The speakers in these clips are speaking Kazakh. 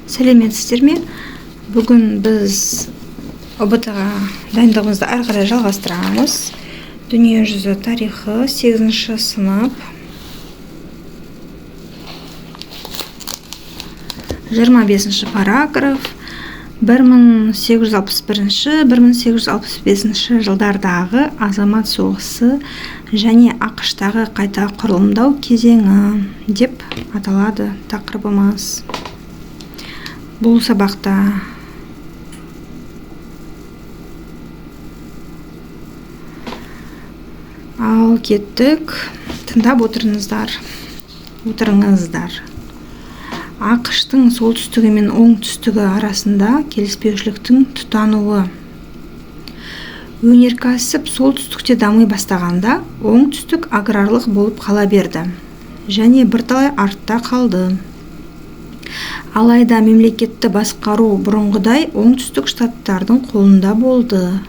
Сәлеметсіздер ме? Бүгін біз ұбт-ға дайындығымызды ары қарай жалғастырамыз. Дүниежүзі тарихы 8-ші сынып 25-ші параграф 1861-1865 жылдардағы азамат соғысы және ақш-тағы қайта құрылымдау кезеңі деп аталады тақырыбымыз. Бұл сабақта ал кеттік, тыңдап отырыңыздар. ақш-тың солтүстігі мен оңтүстігі арасында келіспеушіліктің тұтануы. Өнеркәсіп солтүстікте дами бастағанда, оңтүстік аграрлық болып қала берді және бірталай артта қалды. Алайда мемлекетті басқару бұрынғыдай оңтүстік штаттардың қолында болды.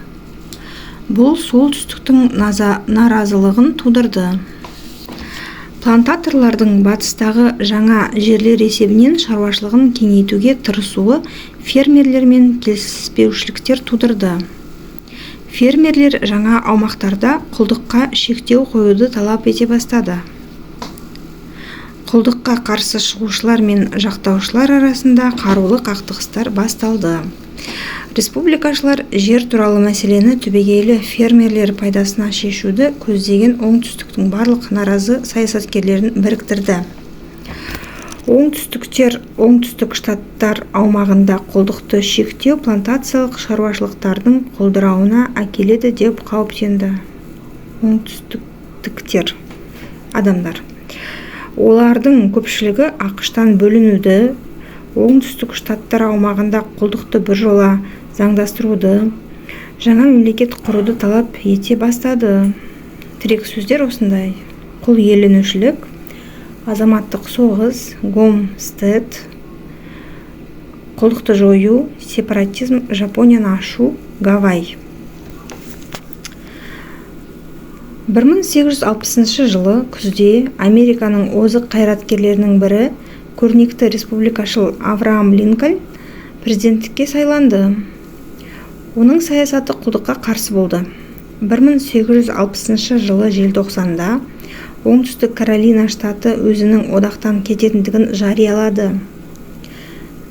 Бұл солтүстіктің наразылығын тудырды. Плантаторлардың батыстағы жаңа жерлер есебінен шаруашылығын кеңейтуге тырысуы фермерлермен келіспеушіліктер тудырды. Фермерлер жаңа аумақтарда құлдыққа шектеу қоюды талап ете бастады. Құлдыққа қарсы шығушылар мен жақтаушылар арасында қарулы қақтығыстар басталды. Республикашылар жер туралы мәселені түбегейлі фермерлер пайдасына шешуді көздеген оңтүстіктің барлық наразы саясаткерлерін біріктірді. Оңтүстіктер оңтүстік штаттар аумағында құлдықты шектеу плантациялық шаруашылықтардың құлдырауына әкеледі деп қауіптенді. Оңтүстіктіктер адамдар. Олардың көпшілігі ақш-тан бөлінуді, оңтүстік штаттар аумағында құлдықты біржола заңдастыруды, жаңа мемлекет құруды талап ете бастады. Тірек сөздер осындай: құл иеленушілік, азаматтық соғыс, гомстед, құлдықты жою, сепаратизм, Жапонияны ашу, Гавай. 1860 жылы күзде Американың озық қайраткерлерінің бірі, көрнекті республикашыл Авраам Линкольн президенттікке сайланды. Оның саясаты құлдыққа қарсы болды. 1860 жылы желтоқсанда оңтүстік Каролина штаты өзінің одақтан кететіндігін жариялады.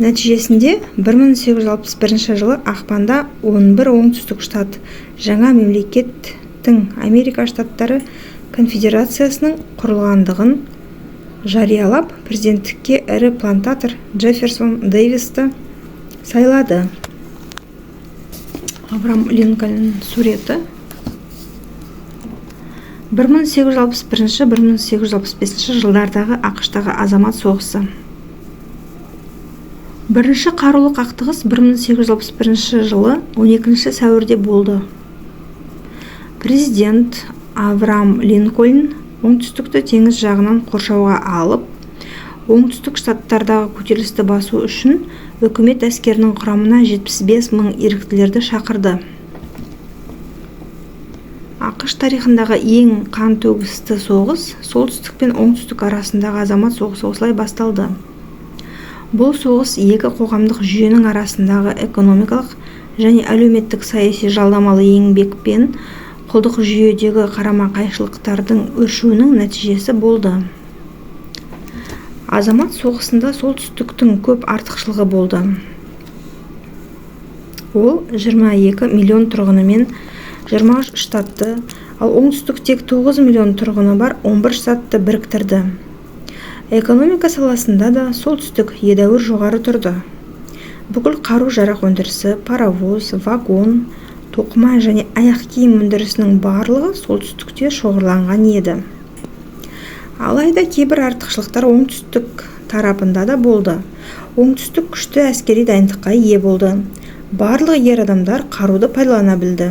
Нәтижесінде 1861 жылы ақпанда 11 оңтүстік штат жаңа мемлекеттің Америка штаттары конфедерациясының құрылғандығын жариялап, президенттікке ірі плантатор Джефферсон Дэвисті сайлады. Авраам Линкольн суреті. 1861-1865 жылдардағы ақш-тағы азамат соғысы. Бірінші қарулы қақтығыс 1861 жылы 12 сәуірде болды. Президент Авраам Линкольн оңтүстікті теңіз жағынан қоршауға алып, оңтүстік штаттардағы көтерілісті басу үшін үкімет әскерінің құрамына 75 мың еріктілерді шақырды. ақш тарихындағы ең қан төгісті соғыс солтүстік пен оңтүстік арасындағы азамат соғысы осылай басталды. Бұл соғыс екі қоғамдық жүйенің арасындағы экономикалық және әлеуметтік саяси жалдамалы еңбек пен құлдық жүйедегі қарама-қайшылықтардың өршуінің нәтижесі болды. Азамат соғысында солтүстіктің көп артықшылығы болды. Ол 22 миллион тұрғынымен 23 штатты, ал оңтүстік тек 9 миллион тұрғыны бар 11 штатты біріктірді. Экономика саласында да солтүстік едәуір жоғары тұрды. Бүкіл қару-жарақ өндірісі, паровоз, вагон, тоқыма және аяқ киім өндірісінің барлығы солтүстікте шоғырланған еді. Алайда кейбір артықшылықтар оңтүстік тарапында да болды. Оңтүстік күшті әскери дайындыққа ие болды. Барлығы ер адамдар қаруды пайдалана білді.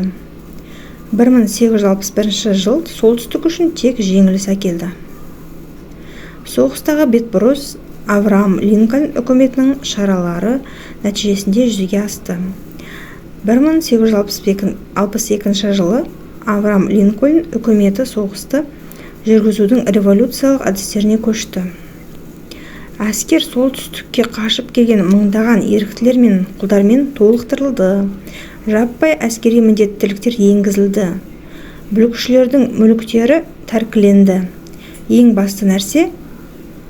1861 жыл солтүстік үшін тек жеңіліс әкелді. Соғыстағы бетбұрыс Авраам Линкольн үкіметінің шаралары нәтижесінде жүзеге асты. 1862 жылы Авраам Линкольн үкіметі соғысты жүргізудің революциялық әдістеріне көшті. Әскер солтүстікке қашып келген мыңдаған еріктілер мен құлдармен толықтырылды. Жаппай әскери міндеттіліктер енгізілді. Бүлікшілердің мүліктері тәркіленді. Ең басты нәрсе,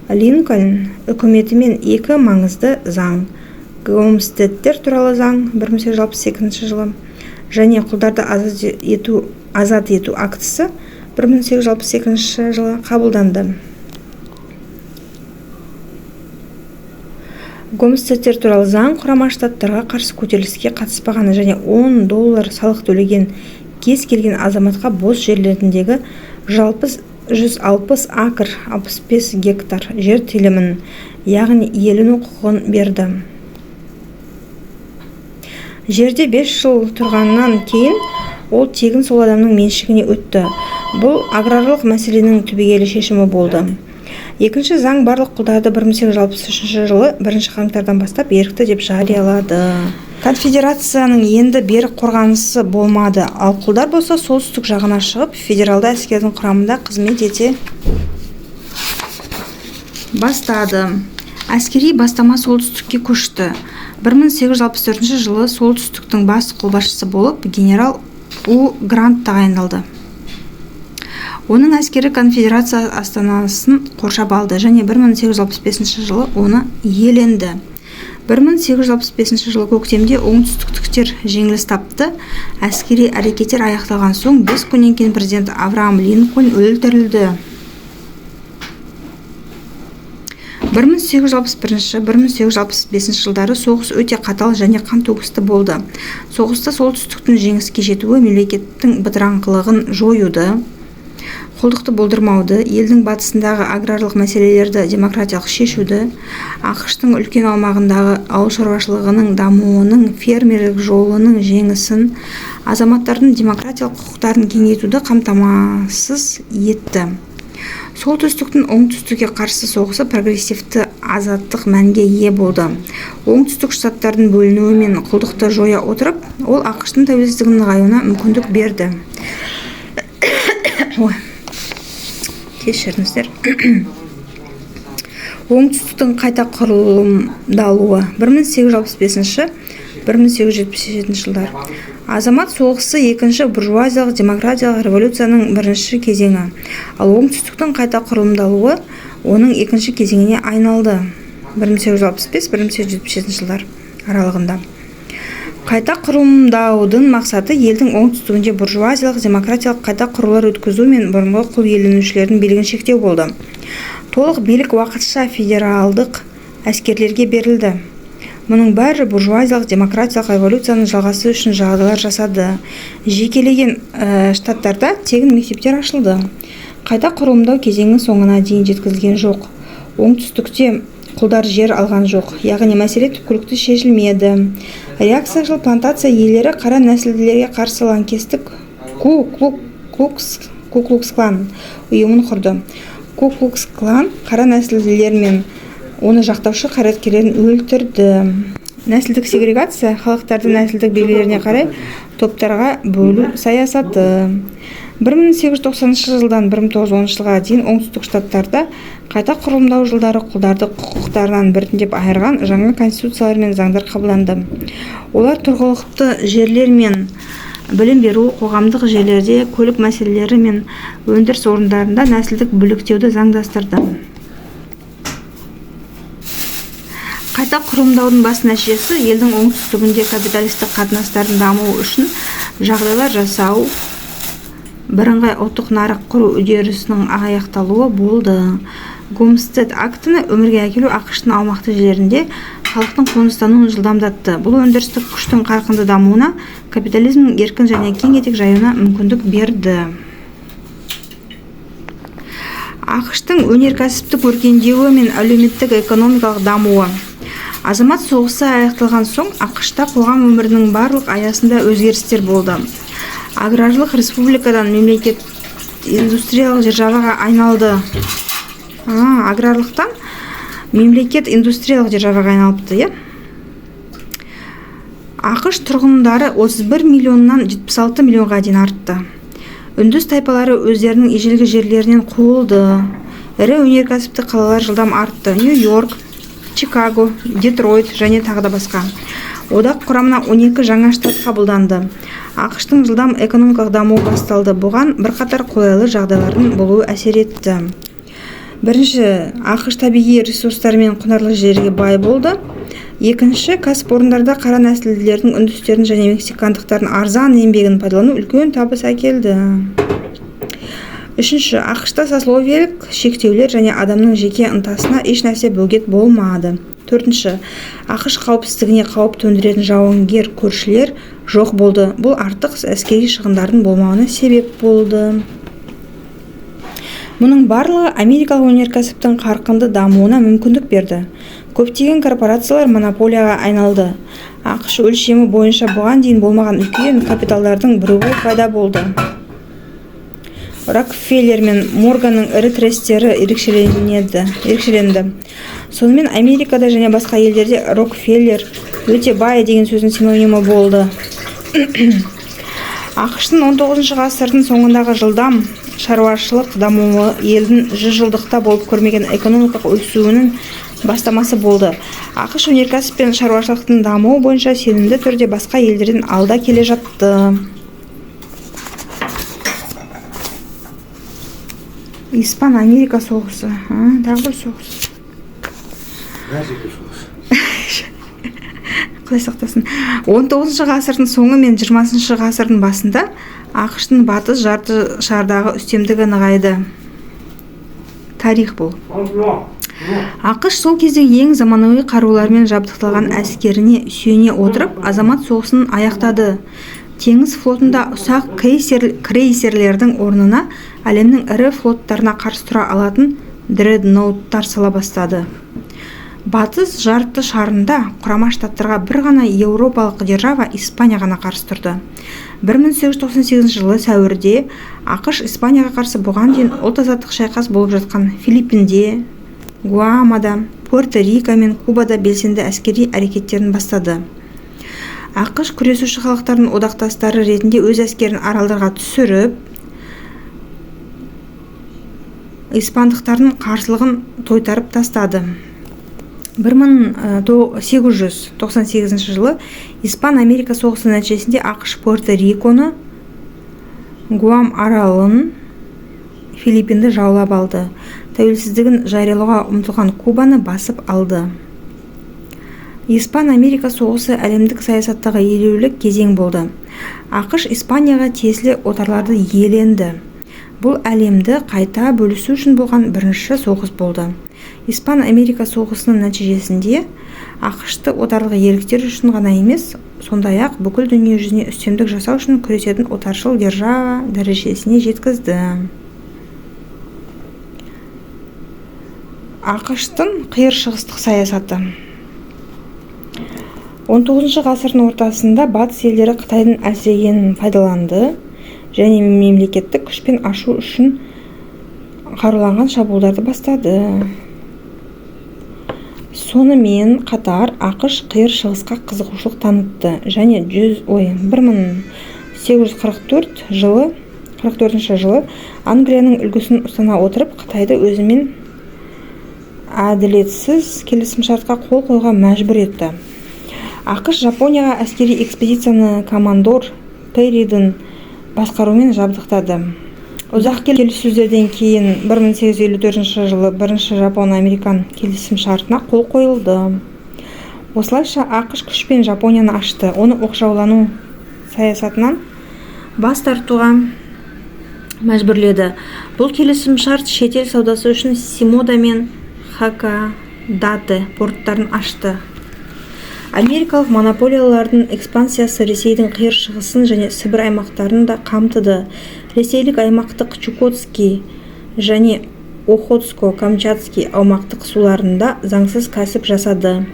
Линкольн үкіметімен екі маңызды заң, Гомстедтер туралы заң 1862 жылы және құлдарды азат ету актісі 1862 жылы қабылданды. Гомстедтер туралы заң Құрама Штаттарға қарсы көтеріліске қатыспағаны және $10 салық төлеген кез келген азаматқа бос жерлеріндегі жалпы 160 акр 65 гектар жер телімін, яғни иелену құқығын берді. Жерде 5 жыл тұрғаннан кейін ол тегін сол адамның меншігіне өтті. Бұл аграрлық мәселенің түбегейлі шешімі болды. Екінші заң барлық құлдарды 1863 жылы 1 қаңтардан бастап ерікті деп жариялады. Конфедерацияның енді берік қорғанысы болмады, ал құлдар болса солтүстік жағына шығып, федералды әскердің құрамында қызмет ете бастады. Әскери бастама солтүстікке көшті. 1864 жылы солтүстіктің бас қолбасшысы болып генерал У. Грант тағайындалды. Оның әскері конфедерация астанасын қоршап алды және 1865 жылы оны иеленді. 1865 жылы көктемде оңтүстіктіктер жеңіліс тапты. Әскери әрекеттер аяқталған соң 5 күннен кейін президент Авраам Линкольн өлтірілді. 1861-1865 жылдары соғыс өте қатал және қан төгісті болды. Соғыста солтүстіктің жеңіске жетуі мемлекеттің бытыраңқылығын жоюды, құлдықты болдырмауды, елдің батысындағы аграрлық мәселелерді демократиялық шешуді, ақш-тың үлкен аумағындағы ауыл шаруашылығының дамуының, фермерлік жолының жеңісін, азаматтардың демократиялық құқықтарын кеңейтуді қамтамасыз етті. Солтүстіктің оңтүстікке қарсы соғысы прогрессивті азаттық мәнге ие болды. Оңтүстік штаттардың бөлінуі мен құлдықты жоя отырып, ол ақш-тың тәуелсіздігінің нығаюына мүмкіндік берді. Кешіріңіздер. Оңтүстіктің қайта құрылымдалуы 1865-1877 жылдар. Азамат соғысы екінші буржуазиялық демократиялық революцияның бірінші кезеңі, ал оңтүстіктің қайта құрылымдалуы оның екінші кезеңіне айналды. 1865-1877 жылдар аралығында. Қайта құрылымдаудың мақсаты елдің оңтүстігінде буржуазиялық демократиялық қайта құрулар өткізу мен бұрынғы құл иеленушілердің билігін шектеу болды. Толық билік уақытша федералдық әскерлерге берілді. Мұның бәрі буржуазиялық демократиялық революцияның жалғасы үшін жағдайлар жасады. Жекелеген штаттарда тегін мектептер ашылды. Қайта құрылымдау кезеңінің соңына дейін жеткізілген жоқ. Оңтүстікте құлдар жер алған жоқ, яғни мәселе түпкілікті шешілмеді. Реакцияшыл плантация иелері қара нәсілділерге қарсы лаңкестік Ку-клукс-клан ұйымын құрды. Ку-клукс-клан қара нәсілділер мен оны жақтаушы қайраткерлерін өлтірді. Нәсілдік сегрегация халықтарды нәсілдік белгілеріне қарай топтарға бөлу саясаты. 1890 жылдан 1910 жылға дейін оңтүстік штаттарда қайта құрылымдау жылдары құлдарды құқықтарынан біртіндеп айырған жаңа конституциялар мен заңдар қабылданды. Олар тұрғылықты жерлер мен білім беру, қоғамдық жерлерде көлік мәселелері мен өндіріс орындарында нәсілдік бүліктеуді заңдастырды. Қайта құрылымдаудың бас нәтижесі елдің оңтүстігінде капиталистік қатынастардың дамуы үшін жағдайлар жасау, бірыңғай ұлттық нарық құру үдерісінің аяқталуы болды. Гомстед актіні өмірге әкелу ақш-тың аумақты жерлерінде халықтың қоныстануын жылдамдатты. Бұл өндірістік күштің қарқынды дамуына, капитализмнің еркін және кең етек жаюына мүмкіндік берді. ақш-тың өнеркәсіптік өркендеуі мен әлеуметтік экономикалық дамуы. Азамат соғысы аяқталған соң ақш-та қоғам өмірінің барлық аясында өзгерістер болды. Аграрлық республикадан мемлекет индустриялық державаға айналды. Аграрлықтан мемлекет индустриялық державаға айналыпты, ақш тұрғындары 31 миллионнан 76 миллионға дейін артты. Үндіс тайпалары өздерінің ежелгі жерлерінен қуылды. Ірі өнеркәсіптік қалалар жылдам артты. Нью-Йорк, Чикаго, Детройт және тағы да басқа. Одақ құрамына 12 жаңа штат қабылданды. ақш-тың жылдам экономикалық дамуы басталды. Бұған бірқатар қолайлы жағдайлардың болуы әсер етті. Бірінші, ақш табиғи ресурстары мен құнарлы жерге бай болды. Екінші, кәсіпорындарда қара нәсілділердің үндістердің және мексикандықтардың арзан еңбегін пайдалану үлкен табыс әкелді. Үшінші, ақш-та сословиелік шектеулер және адамның жеке ынтасына еш нәрсе бөгет болмады. Төртінші, ақш қауіпсіздігіне қауіп төндіретін жауынгер көршілер жоқ болды. Бұл артық әскери шығындардың болмауына себеп болды. Мұның барлығы америкалық өнеркәсіптің қарқынды дамуына мүмкіндік берді. Көптеген корпорациялар монополияға айналды. ақш өлшемі бойынша бұған дейін болмаған үлкен капиталдардың бірігуі пайда болды. Рокфеллер мен Морганның ірі трестері ерекшеленді. Сонымен Америкада және басқа елдерде Рокфеллер өте бай деген сөздің синонимі болды. ақш-тың 19 ғасырдың соңындағы жылдам шаруашылық дамуы елдің 100 жылдықта болып көрмеген экономикалық өсуінің бастамасы болды. ақш өнеркәсіп пен шаруашылықтың дамуы бойынша сенімді түрде басқа елдерден алда келе жатты. Испан-Америка соғысы. Тағы бір соғыс. Құдай сақтасын. 19 ғасырдың соңы мен 20 ғасырдың басында ақш-тың батыс жарты шардағы үстемдігі нығайды. Тарих бұл. ақш сол кездегі ең заманауи қарулармен жабдықталған әскеріне сүйене отырып азамат соғысын аяқтады. Теңіз флотында ұсақ крейсерлердің орнына әлемнің ірі флоттарына қарсы тұра алатын дредноуттар сала бастады. Батыс жарты шарында құрама штаттарға бір ғана еуропалық держава Испания ғана қарсы тұрды. 1898 жылы сәуірде ақш Испанияға қарсы бұған дейін ұлт-азаттық шайқас болып жатқан Филиппинде, Гуамада, Пуэрто-Рико мен Кубада белсенді әскери әрекеттерін бастады. ақш күресуші халықтардың одақтастары ретінде өз әскерін аралдарға түсіріп, испандықтардың қарсылығын тойтарып тастады. 1898 жылы Испан-Америка соғысы нәтижесінде ақш Пуэрто-Риконы, Гуам аралын, Филиппинді жаулап алды. Тәуелсіздігін жариялауға ұмтылған Кубаны басып алды. Испан-Америка соғысы әлемдік саясаттағы елеулі кезең болды. ақш Испанияға тиесілі отарларды иеленді. Бұл әлемді қайта бөлісу үшін болған бірінші соғыс болды. Испан-Америка соғысының нәтижесінде ақшты отарлық иеліктер үшін ғана емес, сондай-ақ бүкіл дүние жүзіне үстемдік жасау үшін күресетін отаршыл держава дәрежесіне жеткізді. ақш-тың қиыр шығыстық саясаты. 19 ғасырдың ортасында батыс елдері Қытайдың әлсірегенін пайдаланды және мемлекеттік күшпен ашу үшін қаруланған шабуылдарды бастады. Сонымен қатар ақш қиыр шығысқа қызығушылық танытты және 1844 жылы Англияның үлгісін ұстана отырып Қытайды өзімен әділетсіз келісімшартқа қол қойға мәжбүр етті. ақш Жапонияға әскери экспедицияны командор Перридің басқаруымен жабдықтады. Ұзақ келіссөздерден кейін 1854 жылы бірінші Жапон-Американ келісімшартына қол қойылды. Осылайша ақш күшпен Жапонияны ашты, оны оқшаулану саясатынан бас тартуға мәжбүрледі. Бұл келісімшарт шетел саудасы үшін Симода мен Хакодате порттарын ашты. Америкалық монополиялардың экспансиясы Ресейдің қиыр шығысын және Сібір аймақтарын да қамтыды. Ресейлік аймақтық Чукотский және Охотско-Камчатский аумақтық суларында заңсыз кәсіп жасады.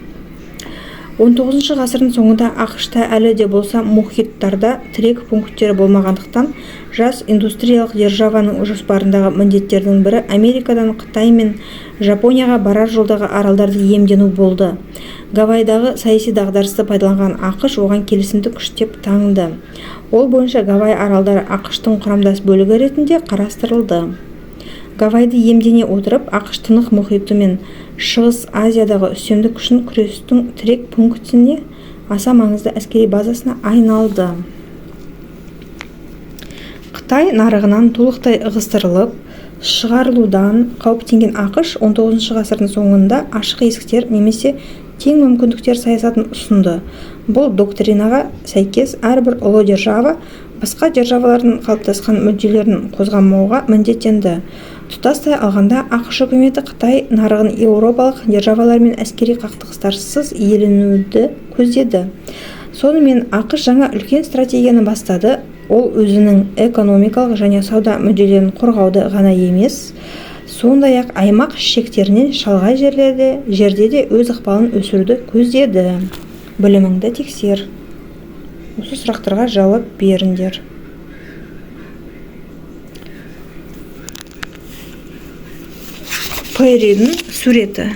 19 ғасырдың соңында ақшта әлі де болса мұхиттарда тірек пункттері болмағандықтан, жас индустриялық державаның жоспарындағы міндеттердің бірі Америкадан Қытай мен Жапонияға барар жолдағы аралдарды иемдену болды. Гавайдағы саяси дағдарысты пайдаланған ақш оған келісімді күштеп таныды. Ол бойынша Гавай аралдары ақштың құрамдас бөлігі ретінде қарастырылды. Гавайды иемдене отырып, ақш Тынық мұхиты мен Шығыс Азиядағы үстемдік үшін күрестің тірек пунктіне, аса маңызды әскери базасына айналды. Қытай нарығынан толықтай ығыстырылып, шығарылудан қауіптенген ақш 19 ғасырдың соңында ашық есіктер немесе тең мүмкіндіктер саясатын ұсынды. Бұл доктринаға сәйкес әрбір ұлы держава басқа державалардың қалыптасқан мүдделерін қозғамауға міндеттенді. Тұтастай алғанда, ақш үкіметі Қытай нарығын еуропалық державалармен әскери қақтығыстарсыз иеленуді көздеді. Сонымен ақш жаңа үлкен стратегияны бастады. Ол өзінің экономикалық және сауда мүдделерін қорғауды ғана емес, сондай-ақ аймақ шектерінен шалғай жерде де өз ықпалын өсіруді көздеді. Біліміңді тексер. Осы сұрақтарға жауап беріңдер. Перридің суреті.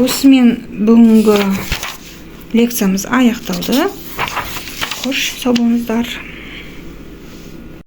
Осымен бүгінгі лекциямыз аяқталды. Қош, сау болыңыздар.